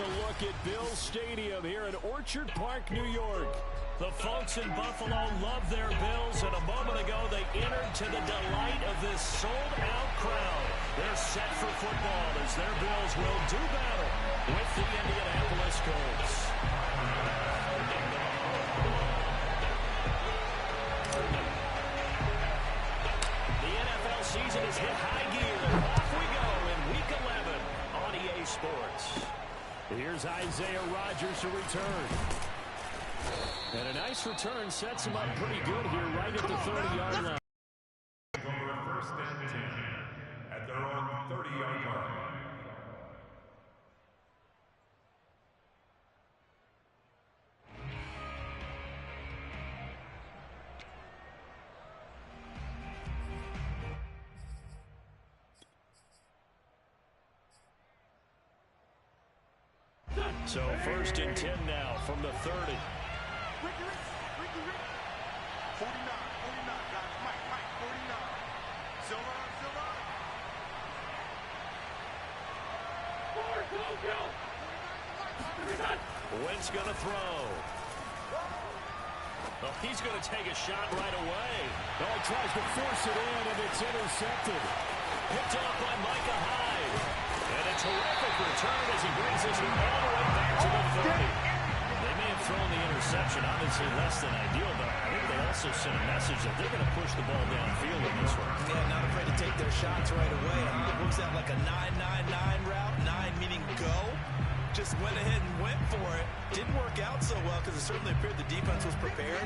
a look at Bills Stadium here in Orchard Park, New York. The folks in Buffalo love their Bills, and a moment ago they entered to the delight of this sold-out crowd. They're set for football as their Bills will do battle with the Indianapolis Colts. The NFL season has hit high gear. Off we go in Week 11 on EA Sports. Here's Isaiah Rodgers to return. And a nice return sets him up pretty good here right at the 30-yard line. First and 10 at their own 30-yard line. So first and 10 now from the 30. 49, guys. Mike, 49. Silver. Wentz going to throw. Oh, he's going to take a shot right away. Oh, he tries to force it in, and it's intercepted. Picked off by Micah Hyde. And a terrific return as he brings this one all the way back to the 30. They may have thrown the interception, obviously less than ideal, but I think they also sent a message that they're going to push the ball downfield in this one. Yeah, not afraid to take their shots right away. It works out like a 9-9-9 route, 9 meaning go. Just went ahead and went for it. Didn't work out so well because it certainly appeared the defense was prepared.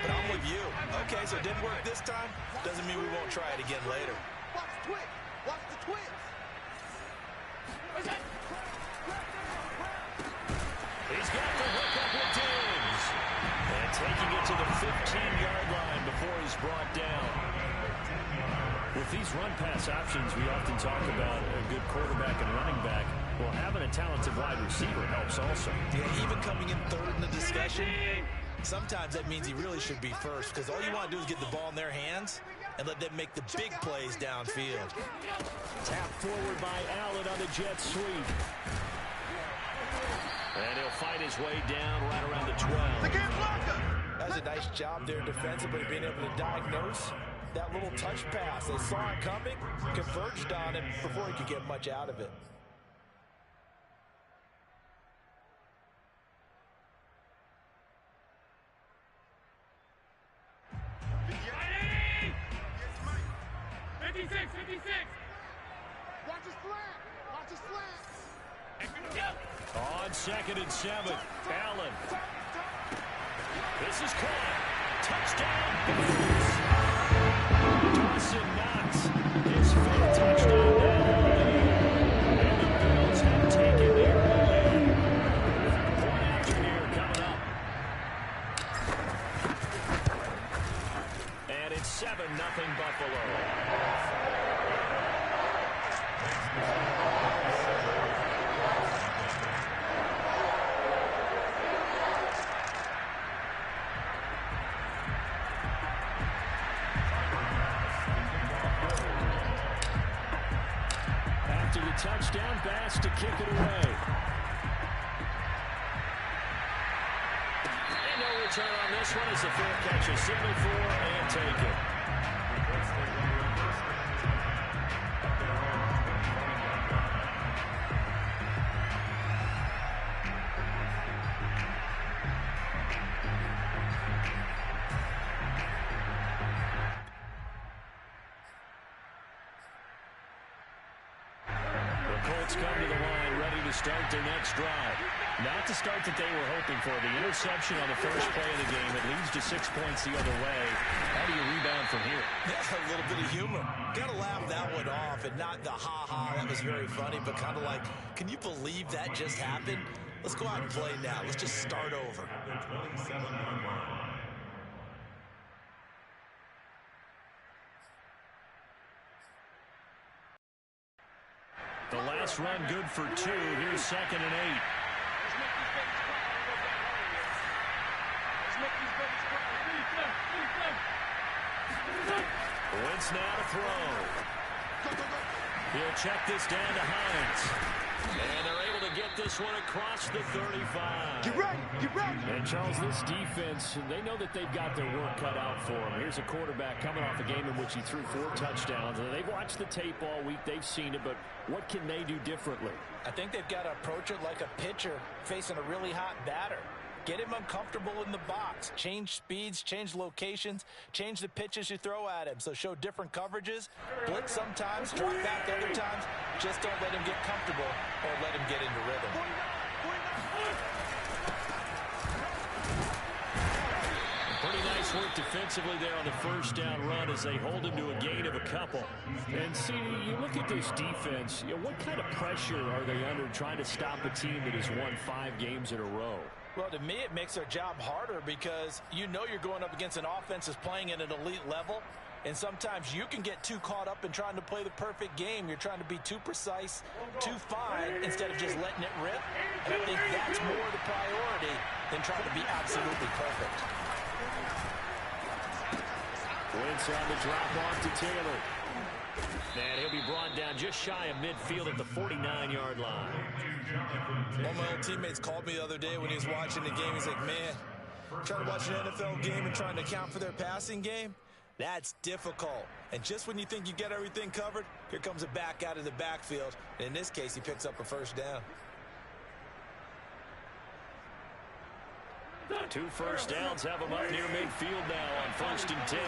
But I'm with you. Okay, so it didn't work this time. Doesn't mean we won't try it again later. Watch the twins. Watch the twins. He's got the hook up with Diggs. And taking it to the 15-yard line before he's brought down. With these run-pass options, we often talk about a good quarterback and running back. Well, having a talented wide receiver helps also. Yeah, even coming in third in the discussion, sometimes that means he really should be first because all you want to do is get the ball in their hands and let them make the big plays downfield. Tap forward by Allen on the jet sweep. And he'll fight his way down right around the 12. They can't block him. That's a nice job there defensively, being able to diagnose that little touch pass. They saw it coming, converged on him before he could get much out of it. Watch his flat. On 2nd and 7, Allen. This is caught. Touchdown, Bills. Dawson Knox, his 5th touchdown now. And the Bills have taken the early lead. Point after here coming up. And it's 7-0 Buffalo. Touchdown, Bass to kick it away. And no return on this one as the fair catch is signaled for and taken. Colts come to the line ready to start their next drive. Not the start that they were hoping for. The interception on the first play of the game. It leads to 6 points the other way. How do you rebound from here? Yeah, a little bit of humor. Got to laugh that one off and not the ha-ha. That was very funny, but kind of like, can you believe that just happened? Let's go out and play now. Let's just start over. The last run good for 2. Here's 2nd and 8. Wentz now to throw. He'll check this down to Hines. And they're able to get this one across the 35. Get ready. Get ready. And, Charles, this defense, they know that they've got their work cut out for them. Here's a quarterback coming off a game in which he threw 4 touchdowns. And they've watched the tape all week. They've seen it. But what can they do differently? I think they've got to approach it like a pitcher facing a really hot batter. Get him uncomfortable in the box. Change speeds, change locations, change the pitches you throw at him. So show different coverages, blitz sometimes, drop back other times. Just don't let him get comfortable or let him get into rhythm. Pretty nice work defensively there on the first down run as they hold him to a gain of a couple. And see, you look at this defense, what kind of pressure are they under trying to stop a team that has won 5 games in a row? Well, to me, it makes their job harder because you know you're going up against an offense that's playing at an elite level, and sometimes you can get too caught up in trying to play the perfect game. You're trying to be too precise, too fine, instead of just letting it rip. And I think that's more the priority than trying to be absolutely perfect. Wentz on the drop off to Taylor. And he'll be brought down just shy of midfield at the 49-yard line. One of my old teammates called me the other day when he was watching the game. He's like, man, trying to watch an NFL game and trying to account for their passing game, that's difficult. And just when you think you get everything covered, here comes a back out of the backfield. And in this case, he picks up a first down. 2 first downs have them up near midfield now on 1st and 10.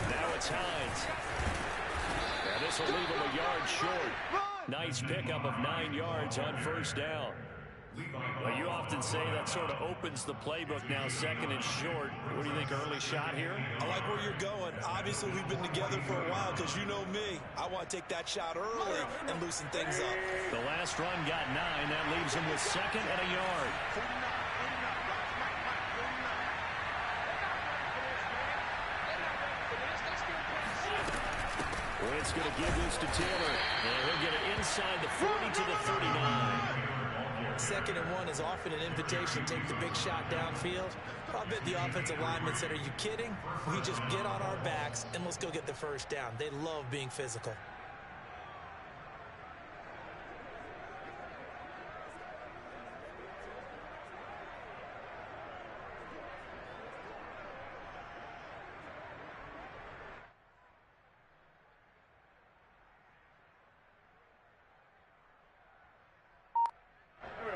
Now it's Hines. Now this will leave him a yard short. Nice pickup of 9 yards on first down. Well, you often say that sort of opens the playbook now, 2nd and short. What do you think, early shot here? I like where you're going. Obviously, we've been together for a while because you know me. I want to take that shot early and loosen things up. The last run got 9. That leaves him with 2nd and a yard. Wentz going to give this to Taylor. And he'll get it inside the 40 to the 39. 2nd and 1 is often an invitation to take the big shot downfield. I'll bet the offensive linemen said, are you kidding? We just get on our backs and let's go get the first down. They love being physical.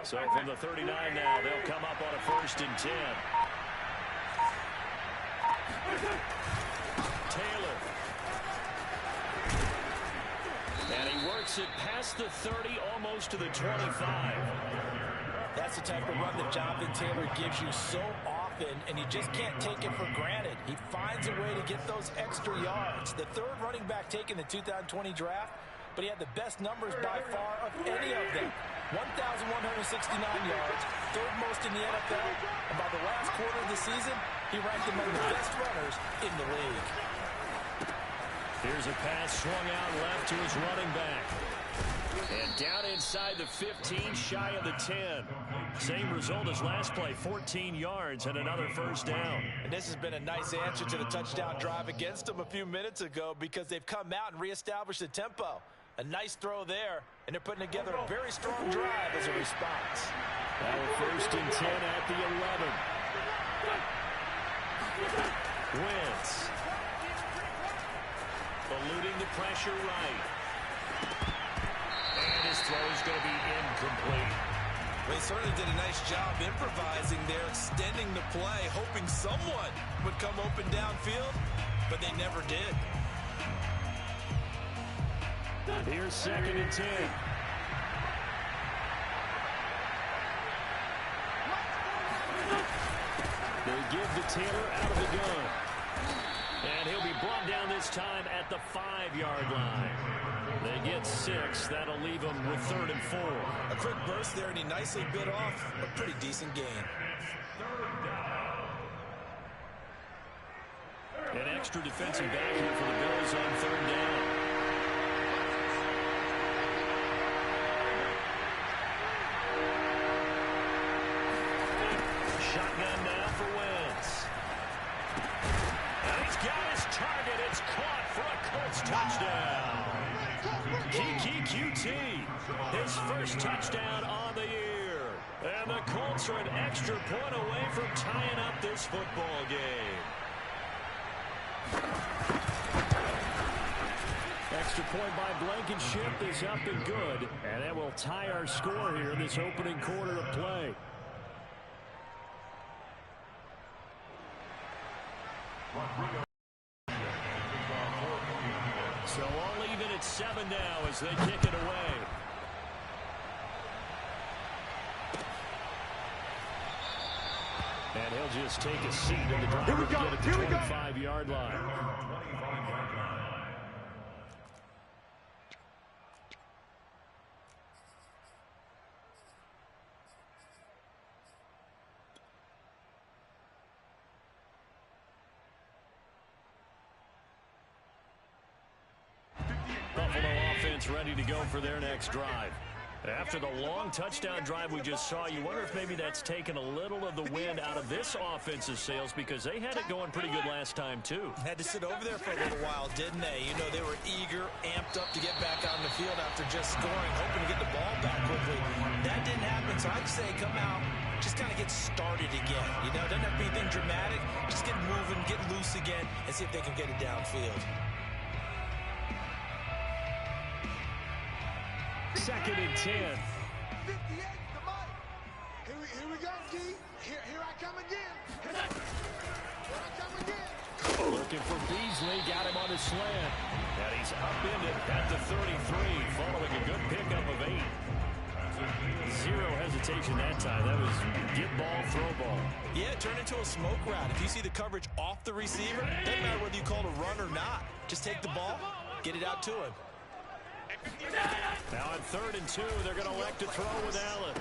So from the 39 now, they'll come up on a 1st and 10. Taylor. And he works it past the 30, almost to the 25. That's the type of run that Jonathan Taylor gives you so often, and you just can't take it for granted. He finds a way to get those extra yards. The 3rd running back taken in the 2020 draft, but he had the best numbers by far of any of them. 1,169 yards, 3rd most in the NFL, and by the last quarter of the season, he ranked among the best runners in the league. Here's a pass swung out left to his running back. And down inside the 15, shy of the 10. Same result as last play, 14 yards and another first down. And this has been a nice answer to the touchdown drive against them a few minutes ago because they've come out and reestablished the tempo. A nice throw there, and they're putting together a very strong drive as a response. Now 1st and 10 at the 11. Wentz. Eluding the pressure right. And his throw is going to be incomplete. They certainly did a nice job improvising there, extending the play, hoping someone would come open downfield, but they never did. Here's 2nd and 10. They give to Taylor out of the gun. And he'll be brought down this time at the 5-yard line. They get 6. That'll leave him with 3rd and 4. A quick burst there, and he nicely bit off a pretty decent gain. An extra defensive back here for the Bills on 3rd down. Shotgun now for Wentz. It's caught for a Colts touchdown. QT, his first touchdown on the year. And the Colts are an extra point away from tying up this football game. Extra point by Blankenship is up and good. And that will tie our score here in this opening quarter of play. So all even at 7 now as they kick it away. And he'll just take a seat in the driver to get at the 25-yard line. Buffalo offense ready to go for their next drive. After the long touchdown drive we just saw, you wonder if maybe that's taken a little of the wind out of this offensive sails, because they had it going pretty good last time, too. Had to sit over there for a little while, didn't they? You know, they were eager, amped up to get back out on the field after just scoring, hoping to get the ball back quickly. That didn't happen, so I'd say come out, just kind of get started again. You know, doesn't have to be anything dramatic. Just get moving, get loose again, and see if they can get it downfield. Second and 10. 58 to Mike. Here we go, G. Here I come again. Here I come again. Looking for Beasley. Got him on his slant. And he's upended at the 33, following a good pickup of 8. Zero hesitation that time. That was get ball, throw ball. Yeah, turn into a smoke route. If you see the coverage off the receiver, doesn't matter whether you call it a run or not. Just take the ball, get it out to him. Now on 3rd and 2, they're going to elect to throw with Allen.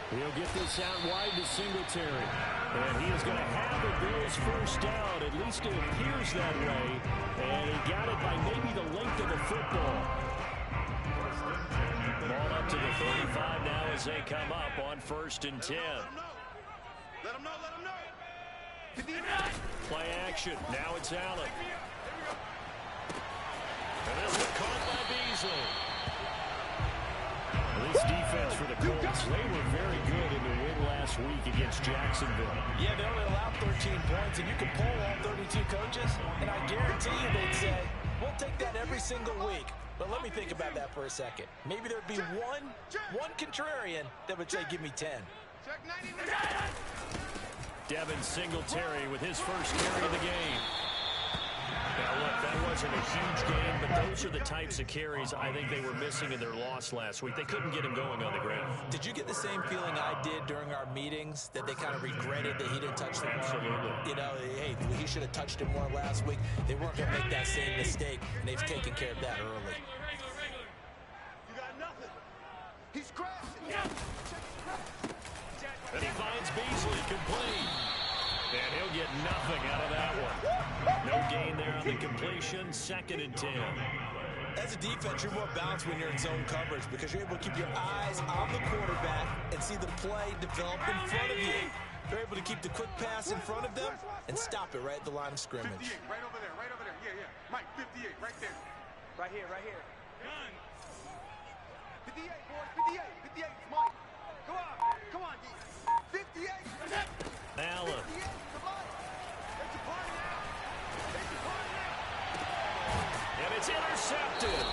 He'll get this out wide to Singletary. And he is going to have the Bills first down. At least it appears that way. And he got it by maybe the length of the football. Ball up to the 35 now as they come up on 1st and 10. Let him know. Play action. Now it's Allen. And this one caught by Beasley. This defense for the Colts, they were very good in the win last week against Jacksonville. Yeah, they only allowed 13 points, and you can poll all 32 coaches, and I guarantee you they'd say, we'll take that every single week. But let me think about that for a second. Maybe there'd be one contrarian that would say, give me 10. Check 90. Devin Singletary with his first carry of the game. Now, look, that wasn't a huge game, but those are the types of carries I think they were missing in their loss last week. They couldn't get him going on the ground. Did you get the same feeling I did during our meetings, that they kind of regretted that he didn't touch the ball? Absolutely. You know, hey, he should have touched it more last week. They weren't going to make that same mistake, and they've taken care of that early. You got nothing. He's crashing. And he finds Beasley complete. And he'll get nothing out of that one. No gain there on the completion. 2nd and 10. As a defense, you're more balanced when you're in zone coverage because you're able to keep your eyes on the quarterback and see the play develop in front of you. You're able to keep the quick pass in front of them and stop it right at the line of scrimmage. 58, right over there, right over there. Yeah. Mike, 58, right there. Right here. Gun. 58, boys, 58, Mike. Come on, D. 58. Allen. 58 to Mike. It's a party now. And it's intercepted.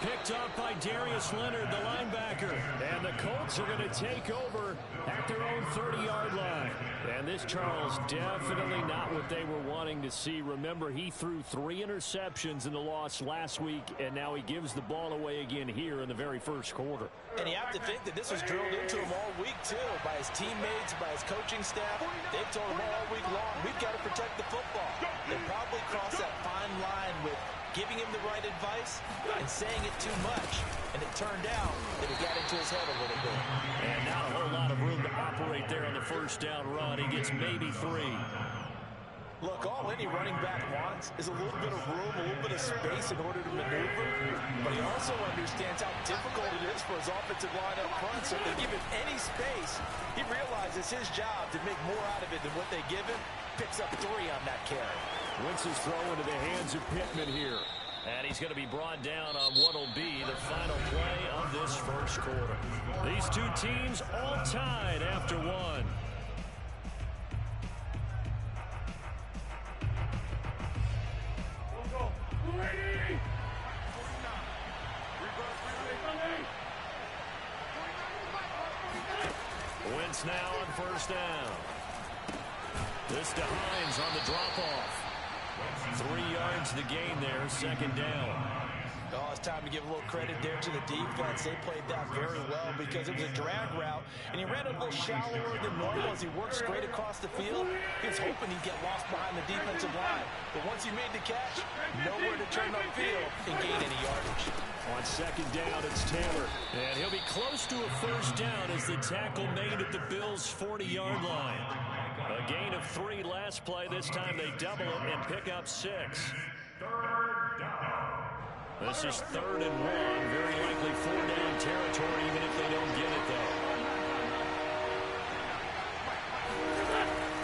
Picked up by Darius Leonard, the linebacker. And the Colts are going to take over at their own 30-yard line. And this, Charles, definitely not what they were wanting to see. Remember, he threw 3 interceptions in the loss last week, and now he gives the ball away again here in the very first quarter. And you have to think that this was drilled into him all week, too, by his teammates, by his coaching staff. They've told him all week long, we've got to protect the football. They probably crossed that fine line with giving him the right advice and saying it too much. And it turned out that it got into his head a little bit. And not a whole lot of room to operate there on the first down run. He gets maybe 3. Look, all any running back wants is a little bit of room, a little bit of space in order to maneuver. But he also understands how difficult it is for his offensive line up front. So if they give him any space, he realizes his job to make more out of it than what they give him. Picks up 3 on that carry. Wentz's throw into the hands of Pittman here. And he's going to be brought down on what will be the final play of this first quarter. These two teams all tied after one. Wentz now on first down. This to Hines on the drop-off. 3 yards to the gain there, second down. Oh, it's time to give a little credit there to the defense. They played that very well because it was a drag route, and he ran a little shallower than normal as he worked straight across the field. He was hoping he'd get lost behind the defensive line, but once he made the catch, nowhere to turn upfield and gain any yardage. On second down, it's Taylor, and he'll be close to a first down as the tackle made at the Bills' 40-yard line. A gain of 3 last play. This time they double it and pick up 6. This is 3rd and 1. Very likely 4-down territory, even if they don't get it, though.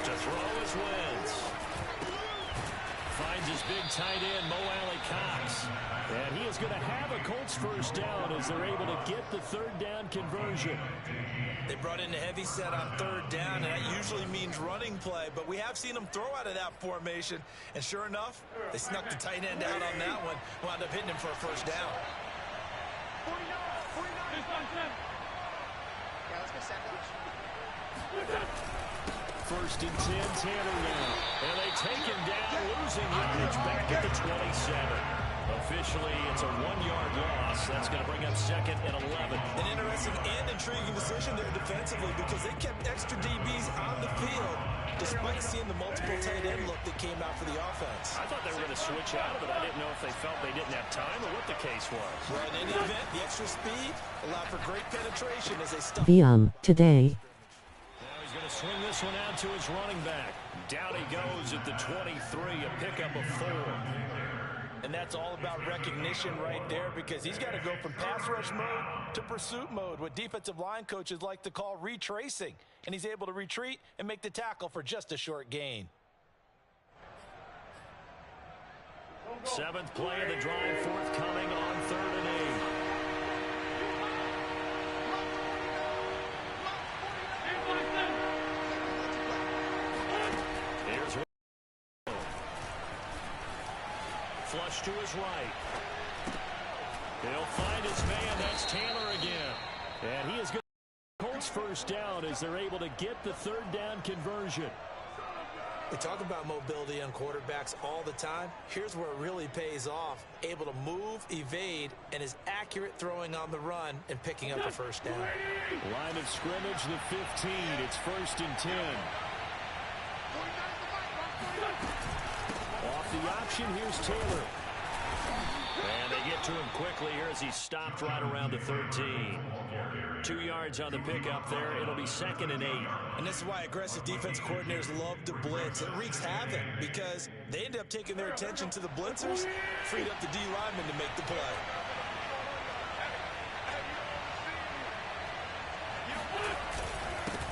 To throw is Wentz. Finds his big tight end, Mo Alley-Cox. And he is going to have a Colts first down as they're able to get the 3rd down conversion. They brought in a heavy set on 3rd down, and that usually means running play, but we have seen them throw out of that formation, and sure enough, they snuck the tight end out on that one, wound up hitting him for a first down. 49. Yeah, let's go sandwich. First and 10, Taylor now. And they take him down, losing yardage back at the 27. Officially, it's a 1-yard loss. That's going to bring up 2nd and 11. An interesting and intriguing decision there defensively because they kept extra DBs on the field despite seeing the multiple tight end look that came out for the offense. I thought they were going to switch out, but I didn't know if they felt they didn't have time or what the case was. Well, in any event, the extra speed allowed for great penetration as they stuck. Today. Now he's going to swing this one out to his running back. Down he goes at the 23, a pickup of 4. And that's all about recognition right there because he's got to go from pass rush mode to pursuit mode, what defensive line coaches like to call retracing. And he's able to retreat and make the tackle for just a short gain. 7th play of the drive forthcoming on 3rd and 8. Here's flush to his right. He'll find his man. That's Taylor again. And he is going to Colts first down as they're able to get the 3rd down conversion. We talk about mobility on quarterbacks all the time. Here's where it really pays off. Able to move, evade, and is accurate throwing on the run and picking up a first down. Line of scrimmage, the 15. It's 1st and 10. Off the option, here's Taylor. And they get to him quickly here as he stopped right around the 13. 2 yards on the pickup there. It'll be 2nd and 8. And this is why aggressive defense coordinators love to blitz. It wreaks havoc because they end up taking their attention to the blitzers, freed up the D lineman to make the play.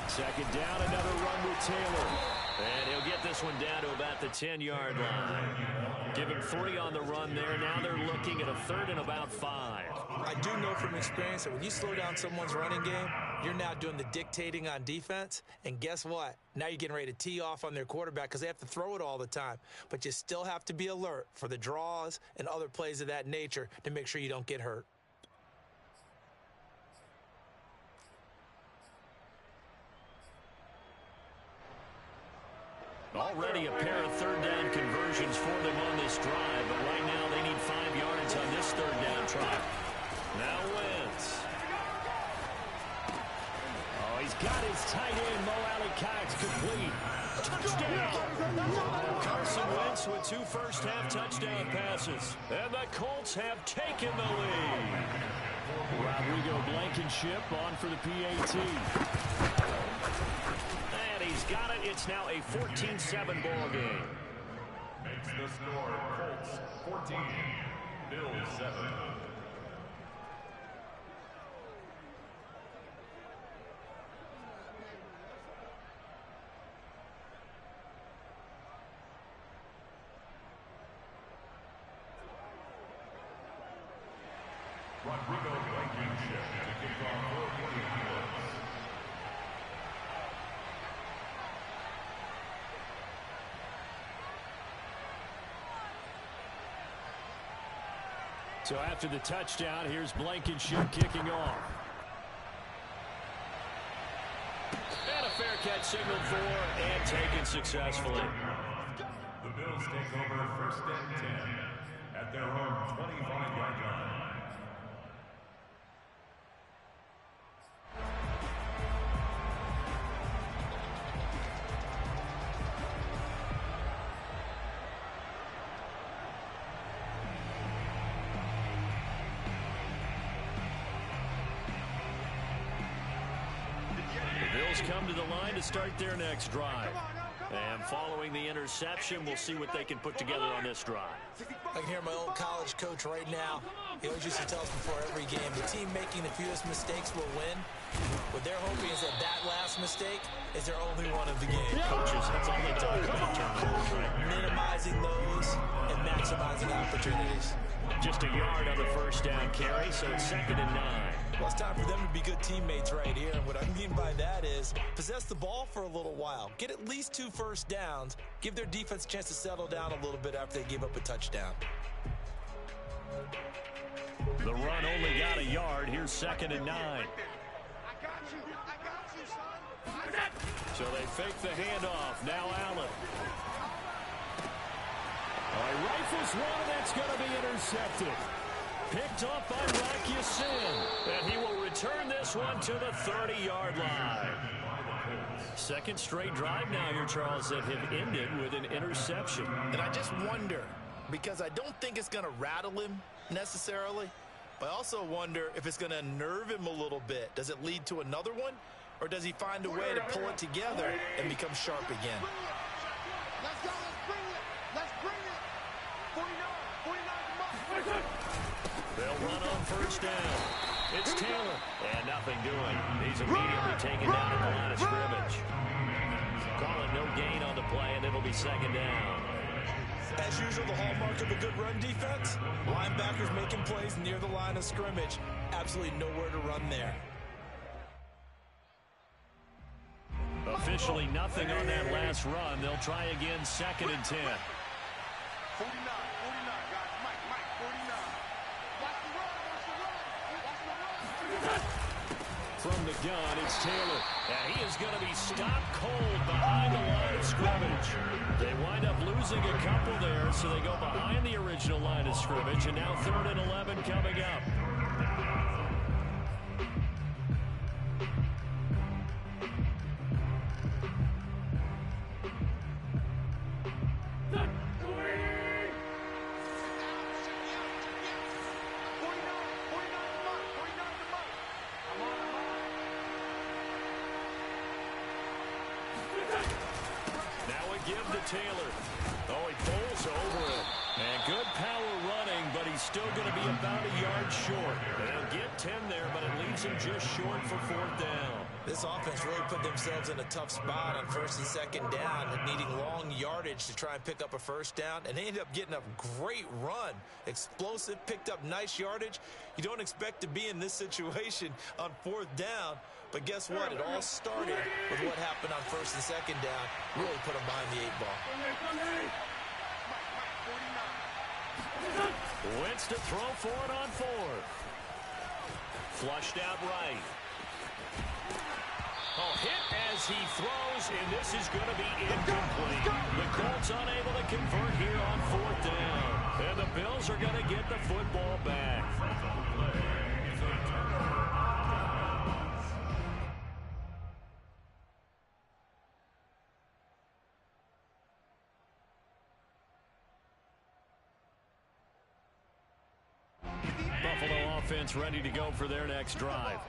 Second down, another run with Taylor. And he'll get this one down to about the 10-yard line. Give him 3 on the run there. Now they're looking at a 3rd and about 5. I do know from experience that when you slow down someone's running game, you're now doing the dictating on defense. And guess what? Now you're getting ready to tee off on their quarterback because they have to throw it all the time. But you still have to be alert for the draws and other plays of that nature to make sure you don't get hurt. Already a pair of 3rd down conversions for them on this drive, but right now they need 5 yards on this 3rd down try. Now Wentz. Oh, he's got his tight end, Mo Alley-Cox, complete. Touchdown! Carson Wentz with 2 first-half touchdown passes. And the Colts have taken the lead. Rodrigo Blankenship on for the PAT. And he's got it. It's now a 14-7 ball game. the score, Colts 14, Bills 7. Rodrigo Blankenship to kick off for the Eagles. So after the touchdown, here's Blankenship kicking off. And a fair catch signaled for and taken successfully. The Bills take over first and 10 at their own 25-yard line. Come to the line to start their next drive. And following the interception, we'll see what they can put together on this drive. I can hear my old college coach right now. He always used to tell us before every game, the team making the fewest mistakes will win. What they're hoping is that last mistake is their only one of the game. Coaches, that's all they talk about turnovers, right? Minimizing those and maximizing opportunities. Just a yard on the first down carry, so it's 2nd and 9. Well, it's time for them to be good teammates right here. And what I mean by that is possess the ball for a little while. Get at least 2 first downs. Give their defense a chance to settle down a little bit after they give up a touchdown. The run only got a yard. Here's 2nd and 9. I got you, son. So they fake the handoff. Now Allen. He rifles one, and that's going to be intercepted. Picked off by Rakisin. And he will return this one to the 30-yard line. Second straight drive now here, Charles, that have ended with an interception. And I just wonder, because I don't think it's going to rattle him necessarily, but I also wonder if it's going to unnerve him a little bit. Does it lead to another one, or does he find a way to pull it together and become sharp again? Let's go, let's bring it. Let's bring it. 49, come on. They'll run on first down. It's Taylor. And nothing doing. He's immediately taken down at the line of scrimmage. Calling no gain on the play, and it'll be 2nd down. As usual, the hallmark of a good run defense, linebackers making plays near the line of scrimmage. Absolutely nowhere to run there. Officially nothing on that last run. They'll try again, 2nd and 10. 49, guys. Mike, 49. Watch the run, watch the run. From the gun, it's Taylor. And he is going to be stopped cold behind the line of scrimmage. They wind up losing a couple there, so they go behind the original line of scrimmage, and now 3rd and 11 coming up. Taylor. Oh, he bowls over it. And good power running, but he's still going to be about a yard short. They'll get 10 there, but it leaves him just short for 4th down. This offense really put themselves in a tough spot on 1st and 2nd down and needing long yardage to try and pick up a first down. And they ended up getting a great run. Explosive, picked up nice yardage. You don't expect to be in this situation on 4th down. But guess what? It all started with what happened on 1st and 2nd down. Really put them behind the 8 ball. Wentz to throw for it on 4th. Flushed out right. Oh, hit as he throws, and this is going to be incomplete. The Colts unable to convert here on 4th down. And the Bills are going to get the football back. Buffalo offense ready to go for their next drive.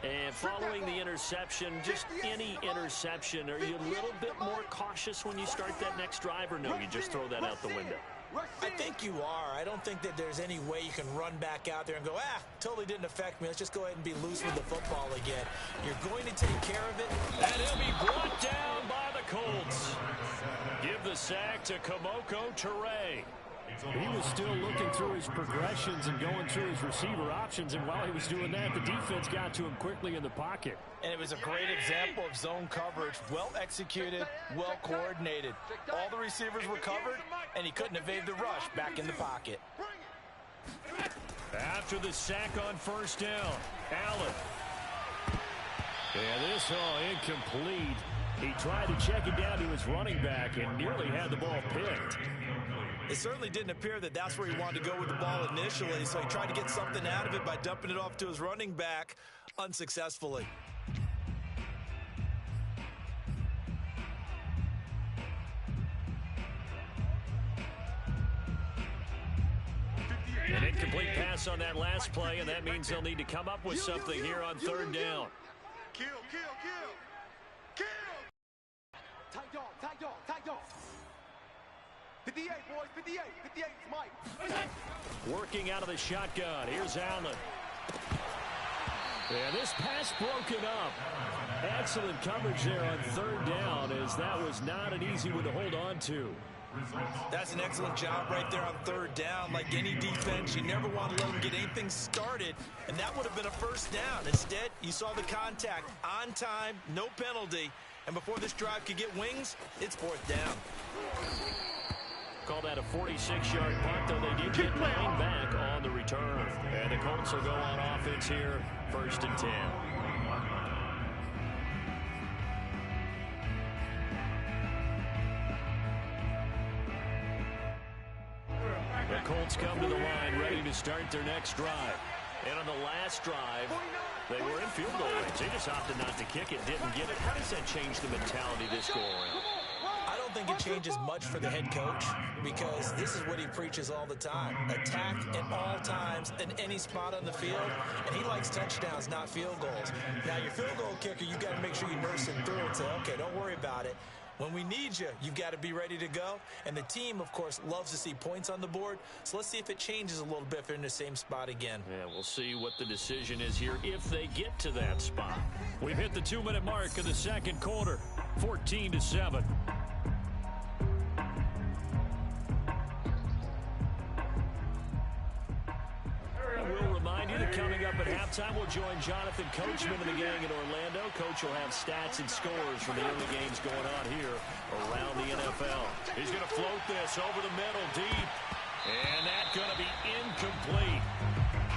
And following the interception, just any interception, are you a little bit more cautious when you start that next drive, or no, you just throw that out the window? I think you are. I don't think that there's any way you can run back out there and go, totally didn't affect me. Let's just go ahead and be loose with the football again. You're going to take care of it. And he'll be brought down by the Colts. Give the sack to Kamoko Toure. He was still looking through his progressions and going through his receiver options, and while he was doing that, the defense got to him quickly in the pocket. And it was a great example of zone coverage. Well executed, well coordinated. All the receivers were covered, and he couldn't evade the rush back in the pocket. After the sack on first down, Allen. And this incomplete. He tried to check it down to his running back and nearly had the ball picked. It certainly didn't appear that that's where he wanted to go with the ball initially, so he tried to get something out of it by dumping it off to his running back unsuccessfully. An incomplete pass on that last play, and that means they'll need to come up with something here on third down. Kill. Tight dog. 58, boys, 58. 58 is Mike. Working out of the shotgun. Here's Allen. And this pass broken up. Excellent coverage there on third down, as that was not an easy one to hold on to. That's an excellent job right there on third down. Like any defense, you never want to let them get anything started, and that would have been a first down. Instead, you saw the contact on time, no penalty, and before this drive could get wings, it's fourth down. Call that a 46-yard punt, though they did get 9 back on the return. And the Colts will go on offense here, 1st and 10. The Colts come to the line, ready to start their next drive. And on the last drive, they were in field goal range. They just opted not to kick it, didn't get it. How does that change the mentality this go around? I don't think it changes much for the head coach, because this is what he preaches all the time. Attack at all times in any spot on the field, and he likes touchdowns, not field goals. Now, your field goal kicker, you've got to make sure you nurse him through and say, okay, don't worry about it. When we need you, you've got to be ready to go. And the team, of course, loves to see points on the board. So let's see if it changes a little bit if they're in the same spot again. Yeah, we'll see what the decision is here if they get to that spot. We've hit the 2-minute mark of the second quarter, 14-7. We'll remind you that coming up at halftime, we'll join Jonathan Coachman and the gang in Orlando. Coach will have stats and scores from the early games going on here around the NFL. He's going to float this over the middle, deep. And that's going to be incomplete.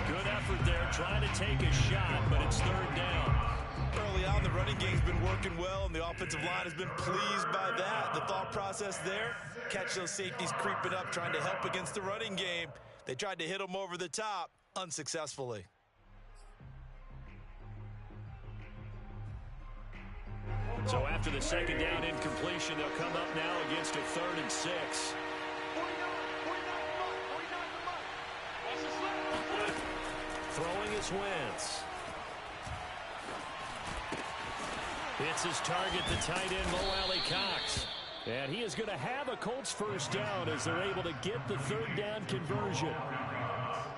Good effort there, trying to take a shot, but it's third down. Early on, the running game's been working well, and the offensive line has been pleased by that. The thought process there, catch those safeties creeping up, trying to help against the running game. They tried to hit them over the top, unsuccessfully. So after the second down incompletion, they'll come up now against a 3rd and 6. Throwing is Wentz. It's his target, the tight end, Mo Alley Cox. And he is going to have a Colts first down as they're able to get the 3rd down conversion.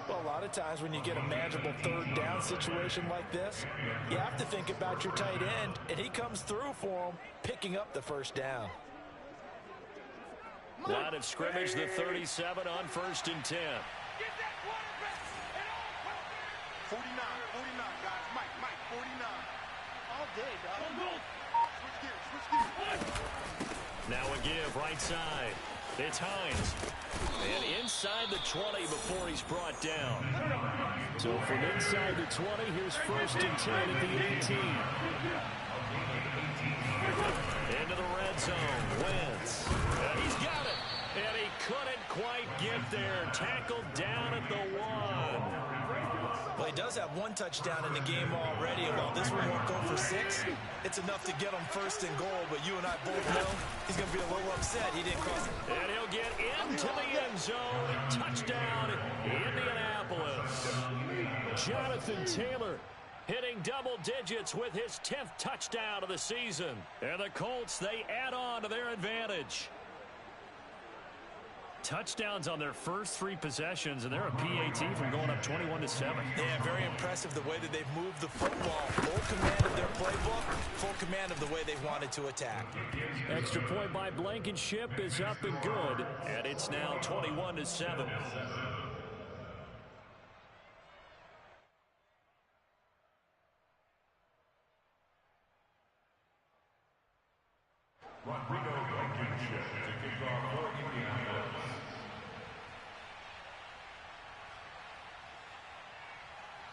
Well, a lot of times when you get a manageable 3rd down situation like this, you have to think about your tight end, and he comes through for him, picking up the first down. Line of scrimmage, the 37 on 1st and 10. 49, guys. Mike, 49. All day, dog. Switch gears. Now a give, right side. It's Hines. And inside the 20 before he's brought down. So from inside the 20, here's 1st and 10 at the 18. Into the red zone. Wentz. And he's got it. And he couldn't quite get there. Tackled down at the 1. Well, he does have 1 touchdown in the game already, and while this one won't go for 6, it's enough to get him 1st and goal, but you and I both know he's going to be a little upset he didn't cross it. And he'll get into the end zone. Touchdown, Indianapolis. Jonathan Taylor hitting double digits with his 10th touchdown of the season. And the Colts, they add on to their advantage. touchdowns on their first 3 possessions, and they're a PAT from going up 21-7. Yeah, very impressive the way that they've moved the football. Full command of their playbook, full command of the way they wanted to attack. Extra point by Blankenship is up and good, and it's now 21-7. Rodrigo Blankenship to kick off for Indianapolis.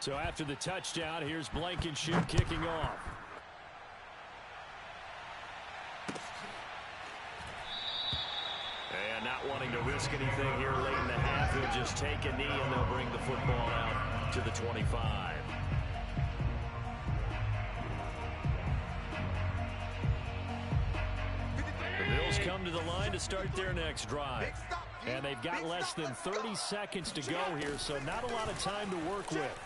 So after the touchdown, here's Blankenship kicking off. And not wanting to risk anything here late in the half, he'll just take a knee and they'll bring the football out to the 25. Come to the line to start their next drive. And they've got less than 30 seconds to go here, so not a lot of time to work with.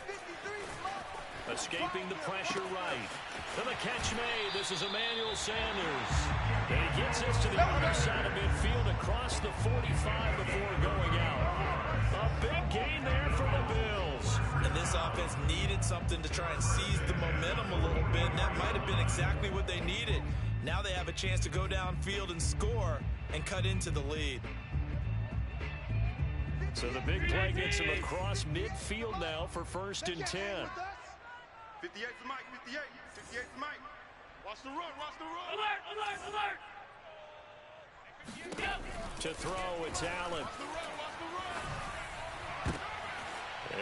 Escaping the pressure right. To the catch made. This is Emmanuel Sanders. And he gets this to the other side of midfield across the 45 before going out. A big gain there for the Bills. And this offense needed something to try and seize the momentum a little bit, and that might have been exactly what they needed. Now they have a chance to go downfield and score and cut into the lead. So the big play gets him across midfield now for 1st and 10. 58 for Mike, 58. 58 for Mike. Watch the run, watch the run. Alert, alert, alert. To throw, it's Allen.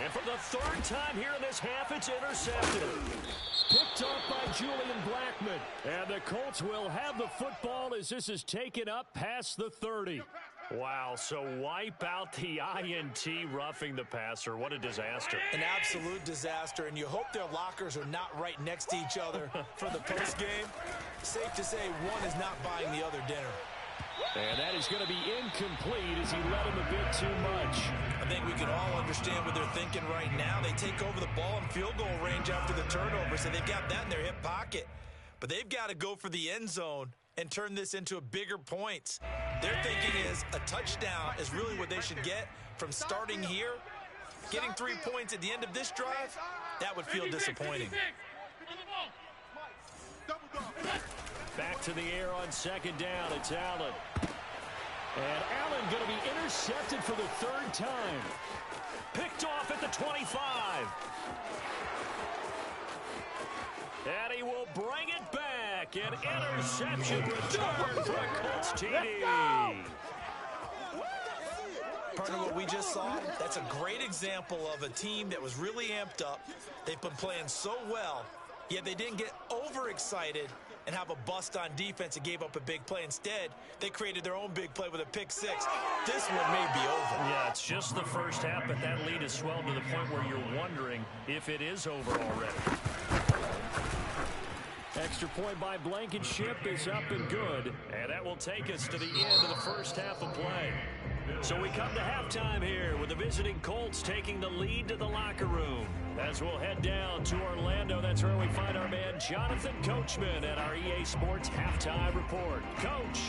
And for the 3rd time here in this half, it's intercepted. Picked off by Julian Blackman. And the Colts will have the football as this is taken up past the 30. Wow, so wipe out the INT roughing the passer. What a disaster. An absolute disaster, and you hope their lockers are not right next to each other for the postgame. Safe to say one is not buying the other dinner. And that is going to be incomplete as he let him a bit too much. I think we can all understand what they're thinking right now. They take over the ball in field goal range after the turnover, so they've got that in their hip pocket. But they've got to go for the end zone and turn this into a bigger points. Their thinking is a touchdown is really what they should get from starting here. Getting 3 points at the end of this drive, that would feel disappointing. Back to the air on 2nd down. It's Allen. And Allen going to be intercepted for the 3rd time. Picked off at the 25. And he will bring it back. An interception return for a Colts TD. Partner, what we just saw, that's a great example of a team that was really amped up. They've been playing so well, yet they didn't get overexcited and have a bust on defense and gave up a big play. Instead, they created their own big play with a pick 6. This one may be over. Yeah, it's just the first half, but that lead has swelled to the point where you're wondering if it is over already. Extra point by Blankenship is up and good, and that will take us to the end of the first half of play. So we come to halftime here with the visiting Colts taking the lead to the locker room. As we'll head down to Orlando, that's where we find our man Jonathan Coachman at our EA Sports Halftime Report. Coach.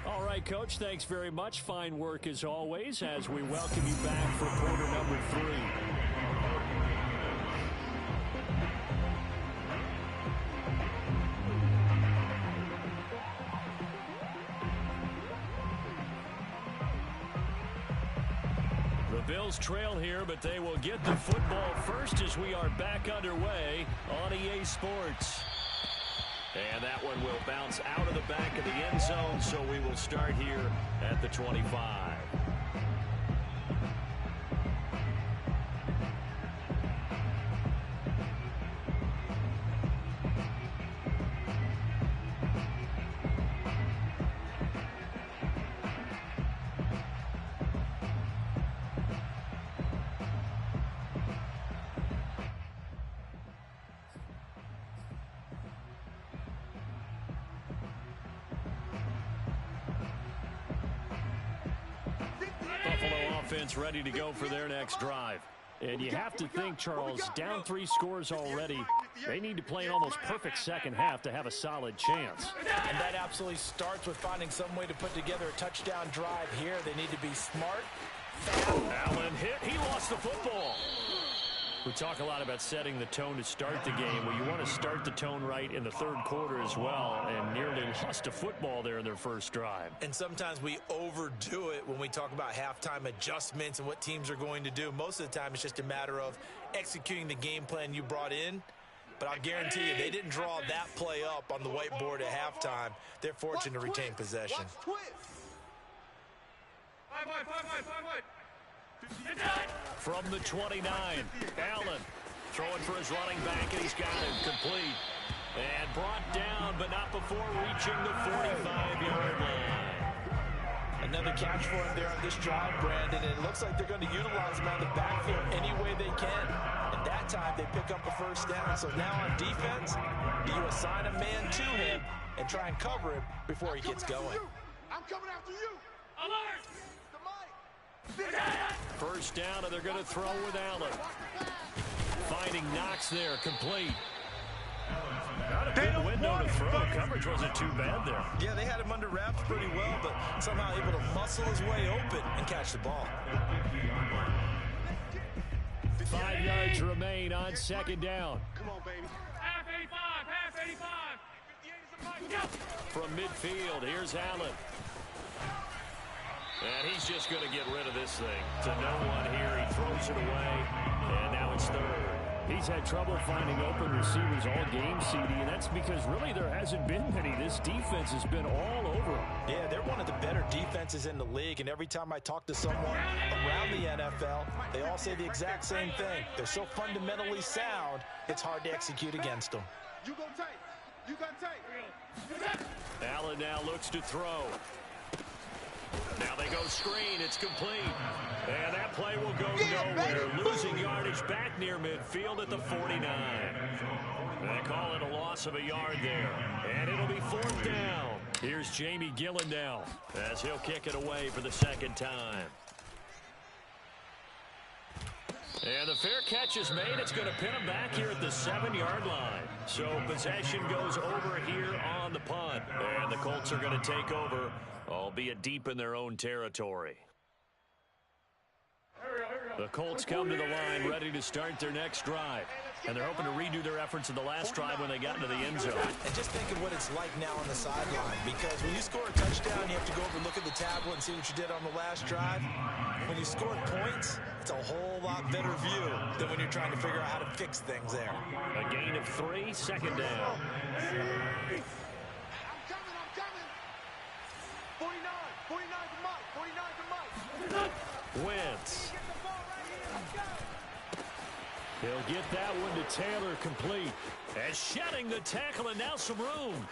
All right, Coach, thanks very much. Fine work as always as we welcome you back for quarter number 3. Bills trail here, but they will get the football first as we are back underway on EA Sports. And that one will bounce out of the back of the end zone, so we will start here at the 25. Ready to go for their next drive. And you have to think, Charles, down 3 scores already. They need to play an almost perfect second half to have a solid chance. And that absolutely starts with finding some way to put together a touchdown drive here. They need to be smart. Allen hit. He lost the football. We talk a lot about setting the tone to start the game. Well, you want to start the tone right in the third quarter as well, and nearly lost a football there in their first drive. And sometimes we overdo it when we talk about halftime adjustments and what teams are going to do. Most of the time, it's just a matter of executing the game plan you brought in. But I'll guarantee you, they didn't draw that play up on the whiteboard at halftime. They're fortunate to retain possession. From the 29, Allen throwing for his running back, and he's got it complete. And brought down, but not before reaching the 45-yard line. Another catch for him there on this drive, Brandon. And it looks like they're going to utilize him out of the backfield any way they can. And that time, they pick up a first down. So now on defense, do you assign a man to him and try and cover him before he gets going? I'm coming after you. Alert! First down, and they're going to throw with Allen. Finding Knox there, complete. Not a big window to throw. Coverage wasn't too bad there. Yeah, they had him under wraps pretty well, but somehow able to muscle his way open and catch the ball. 5 yards remain on second down. Come on, baby. Half 85, half 85. From midfield, here's Allen. And he's just going to get rid of this thing. To no one here. He throws it away. And now it's third. He's had trouble finding open receivers all game, CD, and that's because really there hasn't been many. This defense has been all over them. Yeah, they're one of the better defenses in the league, and every time I talk to someone around the NFL, they all say the exact same thing. They're so fundamentally sound, it's hard to execute against them. You gonna take. You gonna take. Allen now looks to throw. Now they go screen. It's complete. And that play will go nowhere. Losing yardage back near midfield at the 49. They call it a loss of a yard there. And it'll be fourth down. Here's Jamie Gillendow as he'll kick it away for the second time. And the fair catch is made. It's going to pin him back here at the 7-yard line. So possession goes over here on the punt. And the Colts are going to take over, albeit deep in their own territory. The Colts come to the line ready to start their next drive. And they're hoping to redo their efforts in the last drive when they got into the end zone. And just think of what it's like now on the sideline. Because when you score a touchdown, you have to go over and look at the tablet and see what you did on the last drive. When you score points, it's a whole lot better view than when you're trying to figure out how to fix things there. A gain of 3, second down. I'm coming. 49 to Mike. 49 to Mike. Wentz. He'll get that one to Taylor, complete. And shedding the tackle, and now some room.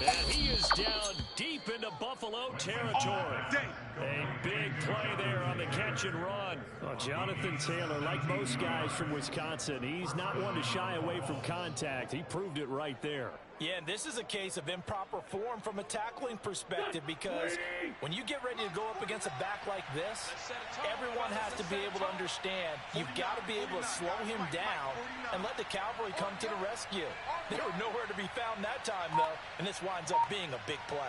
And he is down deep into Buffalo territory. A big play there on the catch and run. Oh, Jonathan Taylor, like most guys from Wisconsin, he's not one to shy away from contact. He proved it right there. Yeah, and this is a case of improper form from a tackling perspective, because when you get ready to go up against a back like this, everyone has to be able to understand you've got to be able to slow him down and let the cavalry come to the rescue. They were nowhere to be found that time, though, and this winds up being a big play.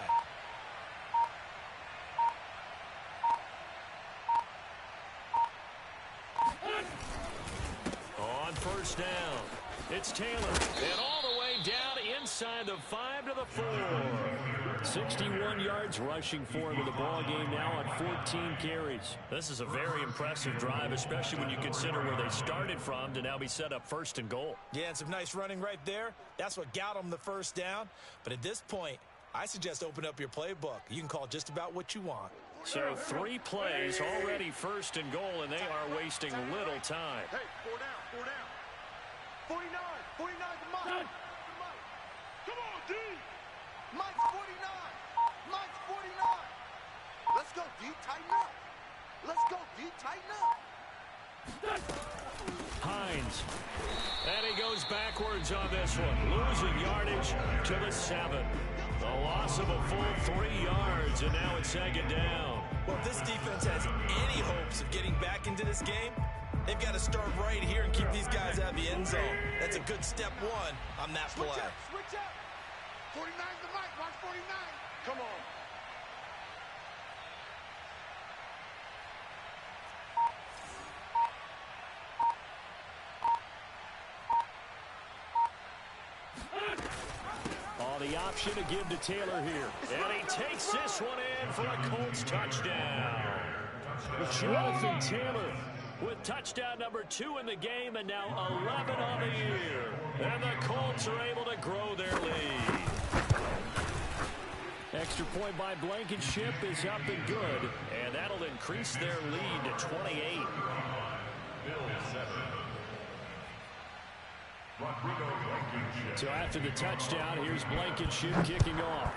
On first down, it's Taylor, and all the way down inside the 5 to the 4. 61 yards rushing for him in the ball game now on 14 carries. This is a very impressive drive, especially when you consider where they started from to now be set up first and goal. Yeah, and some nice running right there. That's what got them the first down. But at this point, I suggest open up your playbook. You can call just about what you want. So 3 plays already first and goal, and they are wasting little time. Hey, 4 down. 49 to Mike. Come on, D. Mike's 49. Mike's 49. Let's go, D. Tighten up. Let's go, D. Tighten up. Hines. And he goes backwards on this one. Losing yardage to the 7. A loss of a full 3 yards, and now it's second down. Well, if this defense has any hopes of getting back into this game, they've got to start right here and keep these guys out of the end zone. That's a good step one on that play. Switch up. 49's the mic. Watch 49. Come on. The option to give to Taylor here. And he takes this one in for a Colts touchdown. Jonathan Taylor with touchdown number 2 in the game, and now 11 on the year. And the Colts are able to grow their lead. Extra point by Blankenship is up and good, and that'll increase their lead to 28. So after the touchdown, here's Blankenship kicking off.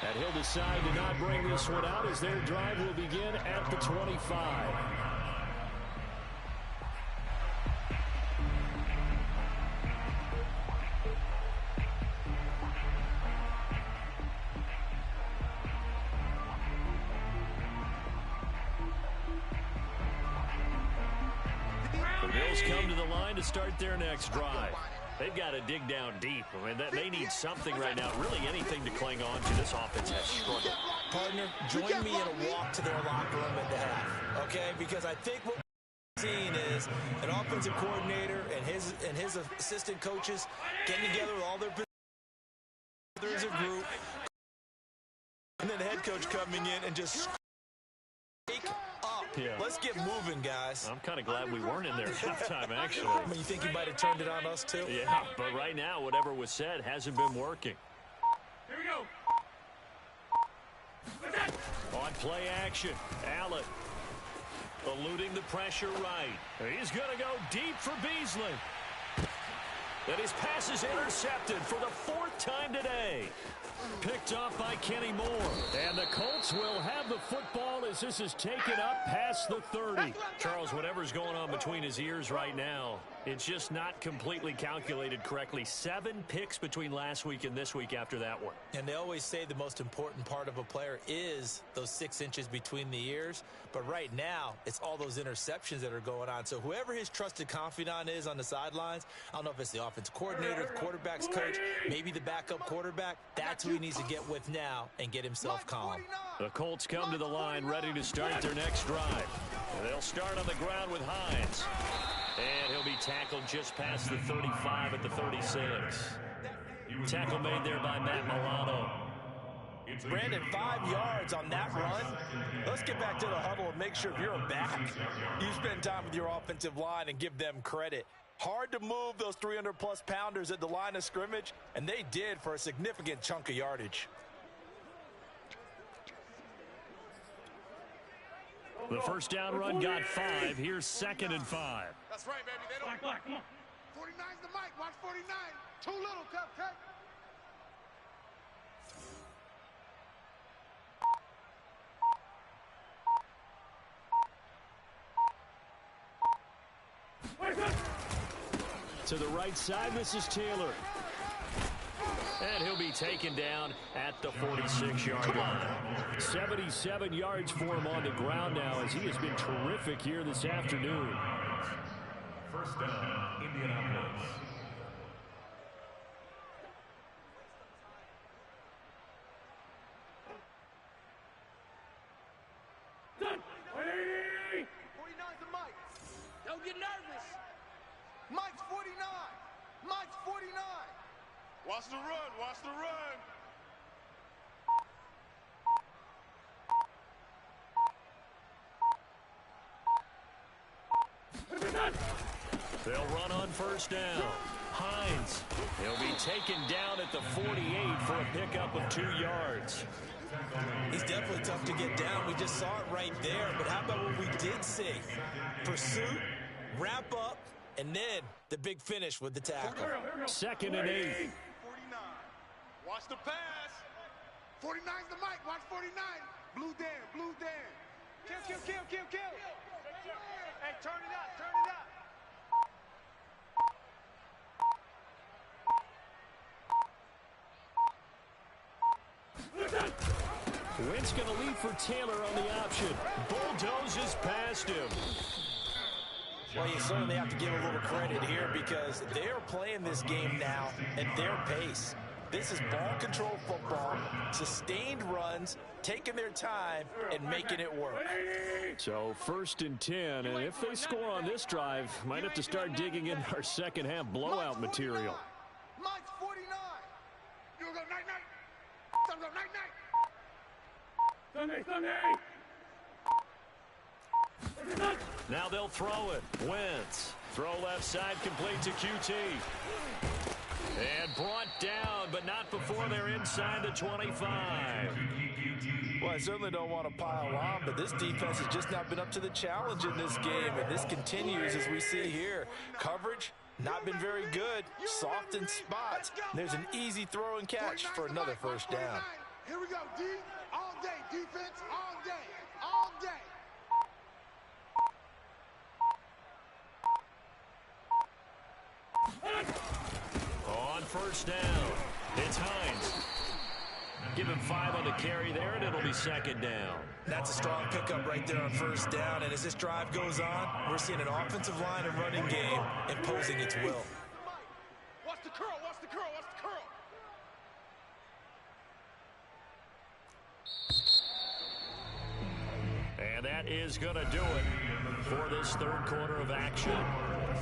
And he'll decide to not bring this one out as their drive will begin at the 25. Come to the line to start their next drive. They've got to dig down deep. I mean, they need something right now, really anything to cling on to. This offense has struggled. Partner, join me in a walk to their locker room at the half, okay? Because I think what we're seeing is an offensive coordinator and his assistant coaches getting together with all their positions as a group, and then the head coach coming in and just shake up. Yeah. Let's get moving, guys. I'm kind of glad we weren't in there at halftime, actually. I mean, you think he might have turned it on us, too? Yeah, but right now, whatever was said hasn't been working. Here we go. On play action, Allen eluding the pressure right. He's going to go deep for Beasley. And his pass is intercepted for the 4th time today. Picked off by Kenny Moore. And the Colts will have the football as this is taken up past the 30. Charles, whatever's going on between his ears right now, it's just not completely calculated correctly. 7 picks between last week and this week after that one. And they always say the most important part of a player is those 6 inches between the ears. But right now, it's all those interceptions that are going on. So whoever his trusted confidant is on the sidelines, I don't know if it's the offensive coordinator, the quarterback's coach, maybe the backup quarterback, that's who he needs to get with now and get himself calm. The Colts come to the line ready to start their next drive. And they'll start on the ground with Hines. And he'll be tackled just past the 35 at the 36. Tackle made there by Matt Milano. Brandon, 5 yards on that run. Let's get back to the huddle and make sure if you're a back, you spend time with your offensive line and give them credit. Hard to move those 300-plus pounders at the line of scrimmage, and they did for a significant chunk of yardage. The first down run got 5. Here's 2nd and 5. That's right, baby. They don't. 49's the mic. Watch 49. Too little, tough cut. To the right side, this is Taylor. And he'll be taken down at the 46-yard line. 77 yards for him on the ground now as he has been terrific here this afternoon. First down, Indianapolis. Don't get nervous. Mike's 49. Mike's 49. Watch the run. Watch the run. They'll run on first down. Hines. He'll be taken down at the 48 for a pickup of 2 yards. He's definitely tough to get down. We just saw it right there. But how about what we did see? Pursuit, wrap up, and then the big finish with the tackle. 2nd and 8. 49. Watch the pass. 49's the mic. Watch 49. Blue Dan. Blue Dan. Kill, kill, kill, kill, kill. Hey, turn it up. Turn it up. Wentz going to lead for Taylor on the option. Bulldozes past him. Well, you certainly have to give a little credit here because they're playing this game now at their pace. This is ball control football, sustained runs, taking their time, and making it work. So 1st and 10, and if they score on this drive, might have to start digging in our second half blowout material. Mike's 49. You go night-night. Some go night-night. Sunday. Now they'll throw it. Wentz. Throw left side, complete to QT. And brought down, but not before they're inside the 25. Well, I certainly don't want to pile on, but this defense has just not been up to the challenge in this game, and this continues as we see here. Coverage, not been very good. Soft in spots. There's an easy throw and catch for another first down. Here we go, D. All day, defense, all day, all day. On first down, it's Hines. Give him 5 on the carry there, and it'll be second down. That's a strong pickup right there on first down, and as this drive goes on, we're seeing an offensive line and running game imposing its will. Watch the curl, watch the curl, watch the curl. And that is going to do it for this third quarter of action.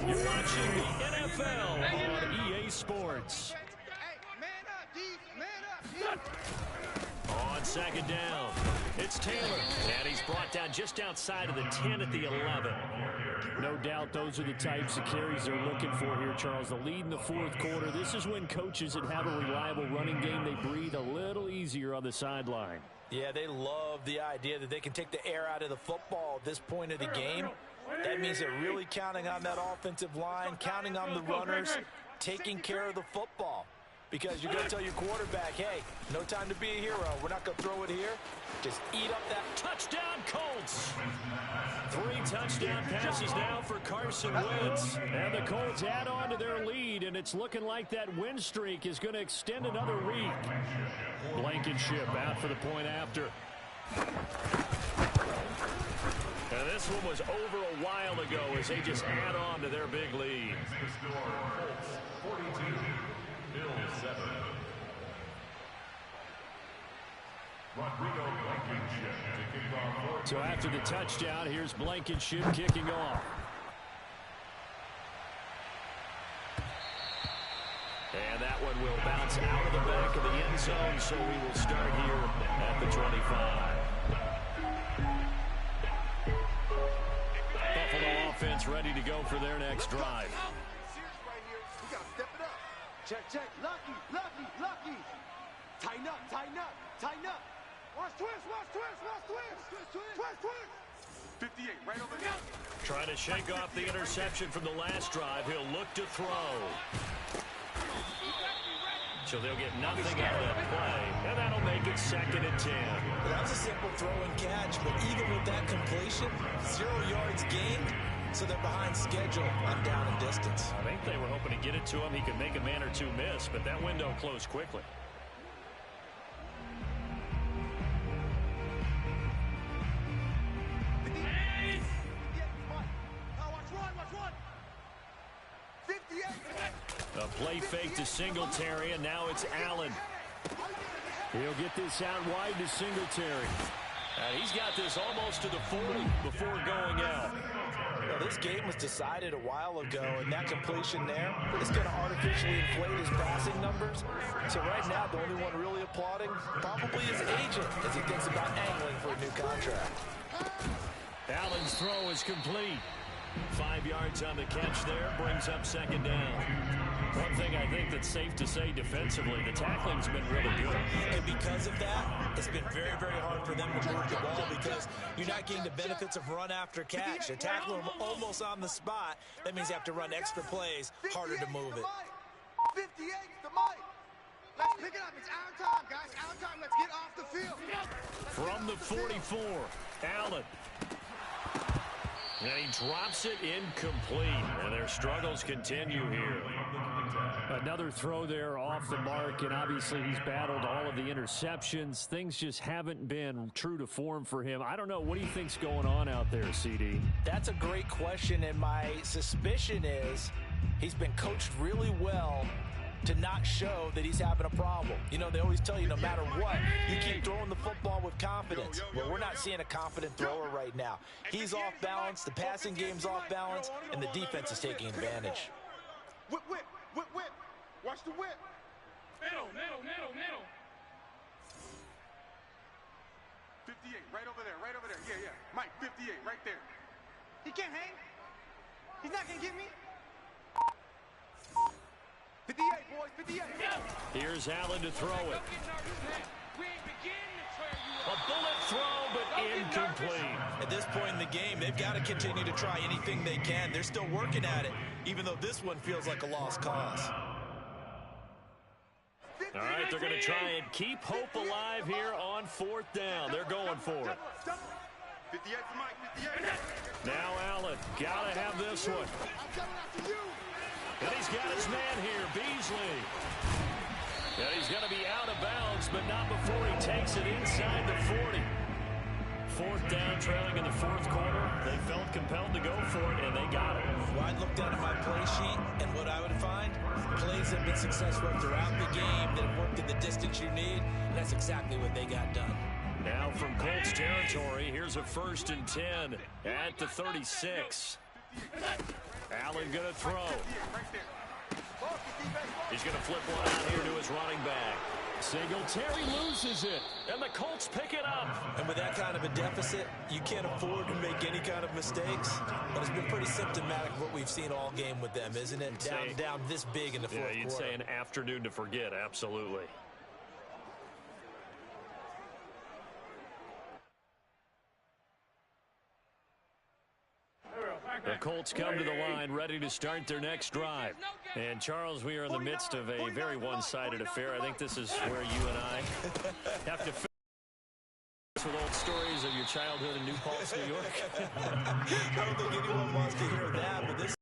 You're watching the NFL on EA Sports. Hey, man up, D, man up, D. On second down, it's Taylor, and he's brought down just outside of the 10 at the 11. No doubt those are the types of carries they're looking for here, Charles. The lead in the fourth quarter. This is when coaches that have a reliable running game, they breathe a little easier on the sideline. Yeah, they love the idea that they can take the air out of the football at this point of the game. That means they're really counting on that offensive line, counting on the runners, taking care of the football. Because you're going to tell your quarterback, hey, no time to be a hero. We're not going to throw it here. Just eat up that. Touchdown, Colts. 3 touchdown passes now for Carson Wentz. And the Colts add on to their lead, and it's looking like that win streak is going to extend another week. Blankenship out for the point after. And this one was over a while ago as they just add on to their big lead. 42, Bills 7. Rodrigo Blankenship to kick off. So after the touchdown, here's Blankenship kicking off. And that one will bounce out of the back of the end zone, so we will start here at the 25. Buffalo offense ready to go for their next drive. We got to step it up. Check. Lucky. Tighten up. Watch twist. 58, right over there. Trying to shake off the interception from the last drive. He'll look to throw. So they'll get nothing out of that play, and that'll make it 2nd and 10. Well, that was a simple throw and catch, but even with that completion, 0 yards gained, so they're behind schedule on down and distance. I think they were hoping to get it to him. He could make a man or two miss, but that window closed quickly. A play fake to Singletary, and now it's Allen. He'll get this out wide to Singletary. And he's got this almost to the 40 before going out. Well, this game was decided a while ago, and that completion there is going to artificially inflate his passing numbers. So right now, the only one really applauding probably his agent as he thinks about angling for a new contract. Allen's throw is complete. 5 yards on the catch there, brings up 2nd down. One thing I think that's safe to say defensively, the tackling's been really good. And because of that, it's been very, very hard for them to move the ball because you're not getting the benefits of run after catch. They're tackling them almost on the spot. That means they have to run extra plays, harder to move it. 58 to Mike. Let's pick it up. It's our time, guys. Our time. Let's get off the field. From the 44, Allen. And he drops it incomplete. And their struggles continue here. Another throw there off the mark, and obviously he's battled all of the interceptions. Things just haven't been true to form for him. I don't know. What do you think's going on out there, CD? That's a great question, and my suspicion is he's been coached really well to not show that he's having a problem. You know, they always tell you no matter what, you keep throwing the football with confidence. Well, we're not seeing a confident thrower right now. He's off balance, the passing game's off balance, and the defense is taking advantage. Whip, whip, whip, whip. Watch the whip. Middle. 58, right over there. Yeah. Mike, 58, right there. He can't hang. He's not going to get me. 58, boys, 58. Here's Allen to throw it. We ain't beginning to tear you A up. bullet throw, but incomplete. At this point in the game, they've got to continue to try anything they can. They're still working at it, even though this one feels like a lost cause. All right, they're going to try and keep hope alive here on 4th down. They're going for it. 58 for Mike, 58. Now Allen, got to have this one. I'm coming after you. And he's got his man here, Beasley. And he's going to be out of bounds, but not before he takes it inside the 40. 4th down, trailing in the 4th quarter. They felt compelled to go for it, and they got it. Well, I looked down at my play sheet, and what I would find, plays have been successful throughout the game that have worked in the distance you need, and that's exactly what they got done. Now from Colts territory, here's a 1st and 10 at the 36. Allen going to throw. He's going to flip one out here to his running back. Singletary loses it, and the Colts pick it up. And with that kind of a deficit, you can't afford to make any kind of mistakes. But it's been pretty symptomatic of what we've seen all game with them, isn't it? Down this big in the fourth quarter. Yeah, you'd say an afternoon to forget, absolutely. The Colts come to the line, ready to start their next drive. And, Charles, we are in the midst of a very one-sided affair. I think this is where you and I have to finish with old stories of your childhood in New Paltz, New York. I don't think anyone wants to hear that, but this is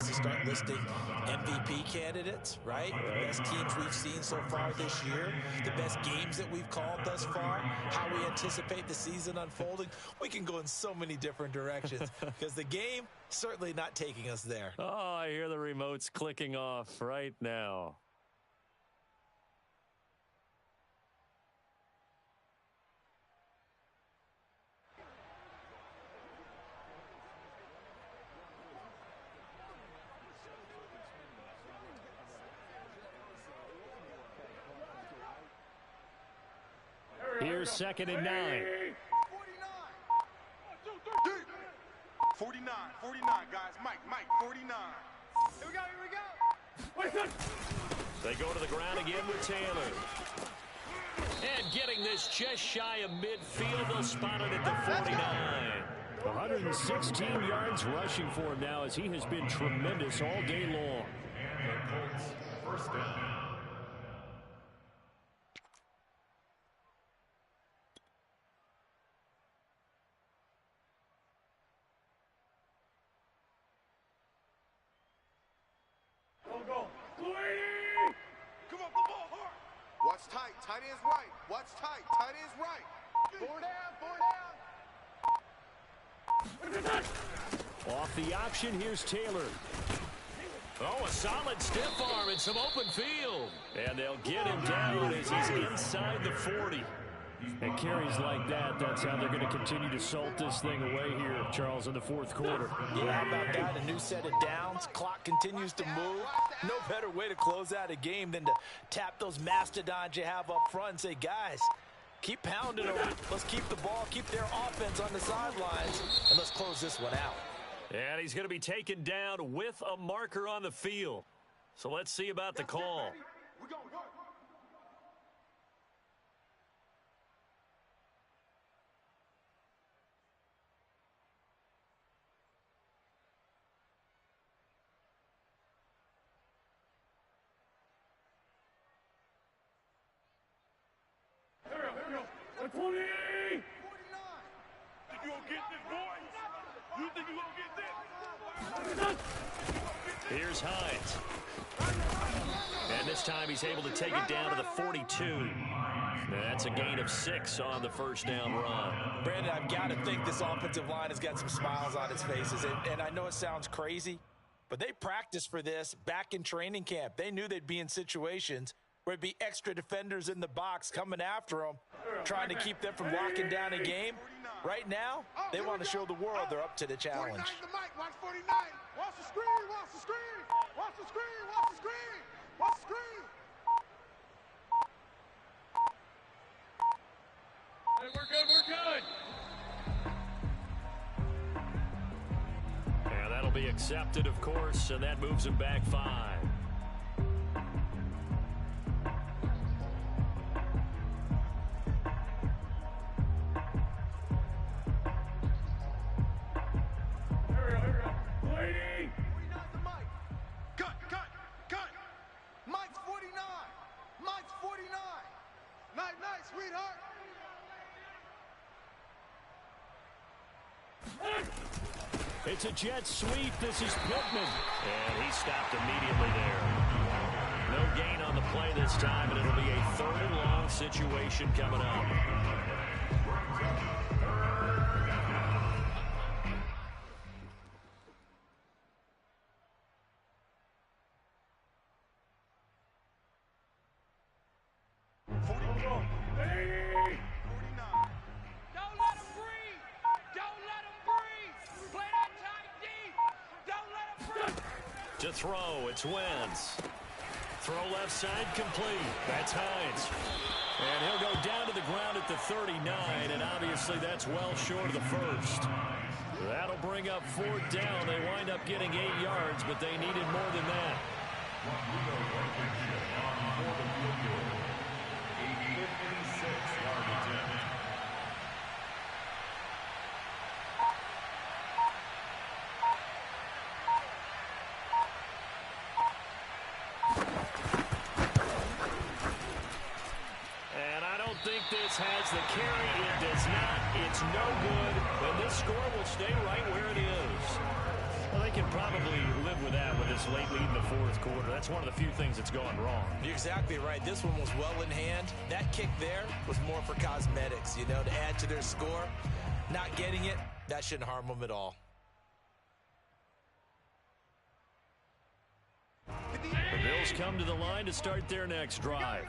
to start listing MVP candidates, right? The best teams we've seen so far this year, the best games that we've called thus far, how we anticipate the season unfolding. We can go in so many different directions because the game certainly not taking us there. Oh, I hear the remotes clicking off right now. Here's 2nd and 9. 49, guys. Mike, 49. Here we go. They go to the ground again with Taylor. And getting this just shy of midfield, they'll spot it at the 49. 116 yards rushing for him now as he has been tremendous all day long. And the Colts, 1st down. Watch tight. Tight end's right. Watch tight. Tight end's right. 4 down. Off the option, here's Taylor. Oh, a solid stiff arm and some open field. And they'll get him down as he's inside the 40. And carries like that, that's how they're going to continue to salt this thing away here, Charles, in the 4th quarter. Yeah, how about that? A new set of downs. Clock continues to move. No better way to close out a game than to tap those mastodons you have up front and say, guys, keep pounding them. Let's keep the ball, keep their offense on the sidelines, and let's close this one out. And he's going to be taken down with a marker on the field. So let's see about the call. We're going to work. Here we go. 20. You gonna get this, boy? Here's Hines. And this time he's able to take it down to the 42. That's a gain of 6 on the first down run. Brandon, I've got to think this offensive line has got some smiles on its faces. And I know it sounds crazy, but they practiced for this back in training camp. They knew they'd be in situations where it'd be extra defenders in the box coming after them, trying to keep them from locking down a game. Right now, they want to show the world they're up to the challenge. 49 the mic, watch 49. Watch the screen, watch the screen. Watch the screen, watch the screen. Watch the screen. Hey, we're good, we're good. And that'll be accepted, of course, and that moves him back 5. It's a jet sweep. This is Pittman. And he stopped immediately there. No gain on the play this time, and it'll be a 3rd and long situation coming up. To throw, it's Wentz. Throw left side complete. That's Hines. And he'll go down to the ground at the 39, and obviously that's well short of the first. That'll bring up 4th down. They wind up getting 8 yards, but they needed more than that. Has the carry, it does not, it's no good, and this score will stay right where it is. Well, they can probably live with that with this late lead in the 4th quarter. That's one of the few things that's gone wrong. You're exactly right. This one was well in hand. That kick there was more for cosmetics, you know, to add to their score. Not getting it, that shouldn't harm them at all. The Bills come to the line to start their next drive.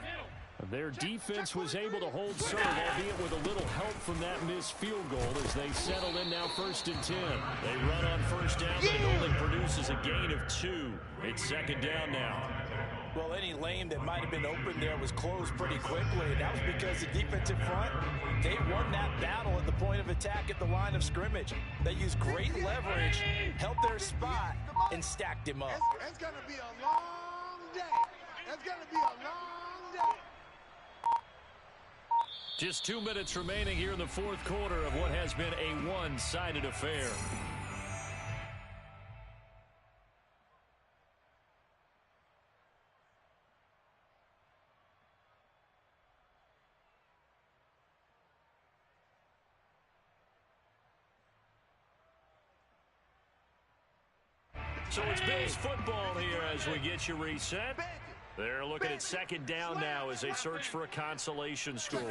Their defense was able to hold serve, albeit with a little help from that missed field goal as they settled in now 1st and 10. They run on 1st down, but it only produces a gain of 2. It's 2nd down now. Well, any lane that might have been open there was closed pretty quickly, and that was because the defensive front, they won that battle at the point of attack at the line of scrimmage. They used great leverage, held their spot, and stacked him up. It's going to be a long day. It's going to be a long day. Just 2 minutes remaining here in the 4th quarter of what has been a one-sided affair. So it's Bills football here as we get you reset. They're looking at 2nd down now as they search for a consolation score.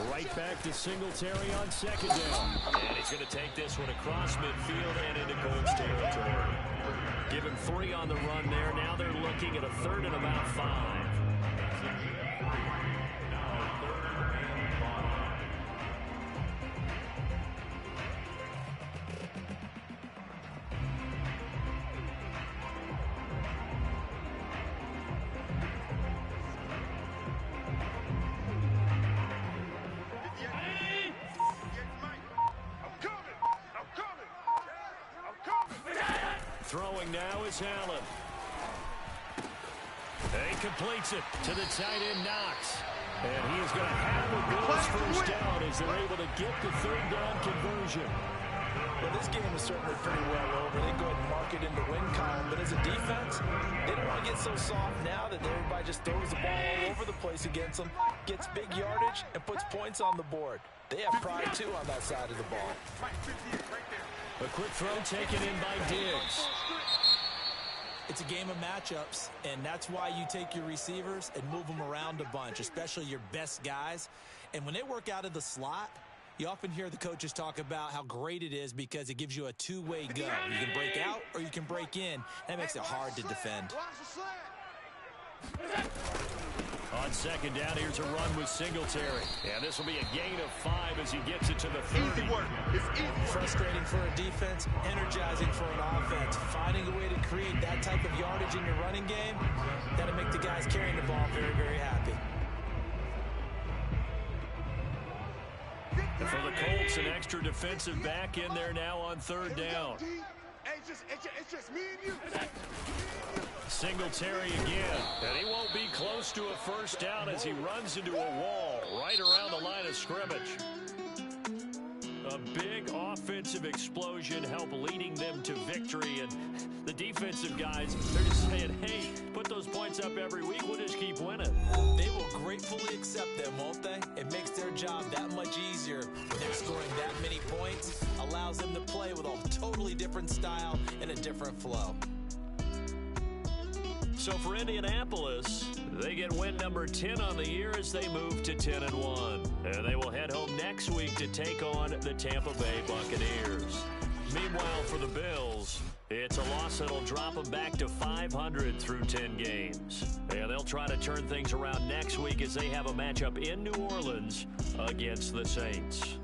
Right back to Singletary on 2nd down. And he's going to take this one across midfield and into Colts territory. Give him 3 on the run there. Now they're looking at a 3rd and about 5. Throwing now is Allen. He completes it to the tight end, Knox. And he is going to have the Bills 1st down as they're able to get the 3rd down conversion. Well, this game is certainly pretty well over. They go ahead and mark it in the win column. But as a defense, they don't want to get so soft now that everybody just throws the ball all over the place against them, gets big yardage, and puts points on the board. They have pride, too, on that side of the ball. A quick throw taken in by Diggs. It's a game of matchups, and that's why you take your receivers and move them around a bunch, especially your best guys. And when they work out of the slot, you often hear the coaches talk about how great it is because it gives you a two-way go. You can break out or you can break in. That makes it hard to defend. On second down, here's a run with Singletary. And this will be a gain of 5 as he gets it to the 30. Easy work. It's easy work. Frustrating for a defense, energizing for an offense. Finding a way to create that type of yardage in your running game, that'll make the guys carrying the ball very, very happy. And for the Colts, an extra defensive back in there now on third down. It's just me and you. Singletary again, and he won't be close to a first down as he runs into a wall right around the line of scrimmage. A big offensive explosion helped leading them to victory, and the defensive guys, they're just saying, hey, put those points up every week, we'll just keep winning. They will gratefully accept them, won't they? It makes their job that much easier when they're scoring that many points, allows them to play with a totally different style and a different flow. So for Indianapolis, they get win number 10 on the year as they move to 10-1. And they will head home next week to take on the Tampa Bay Buccaneers. Meanwhile, for the Bills, it's a loss that'll drop them back to 500 through 10 games. And they'll try to turn things around next week as they have a matchup in New Orleans against the Saints.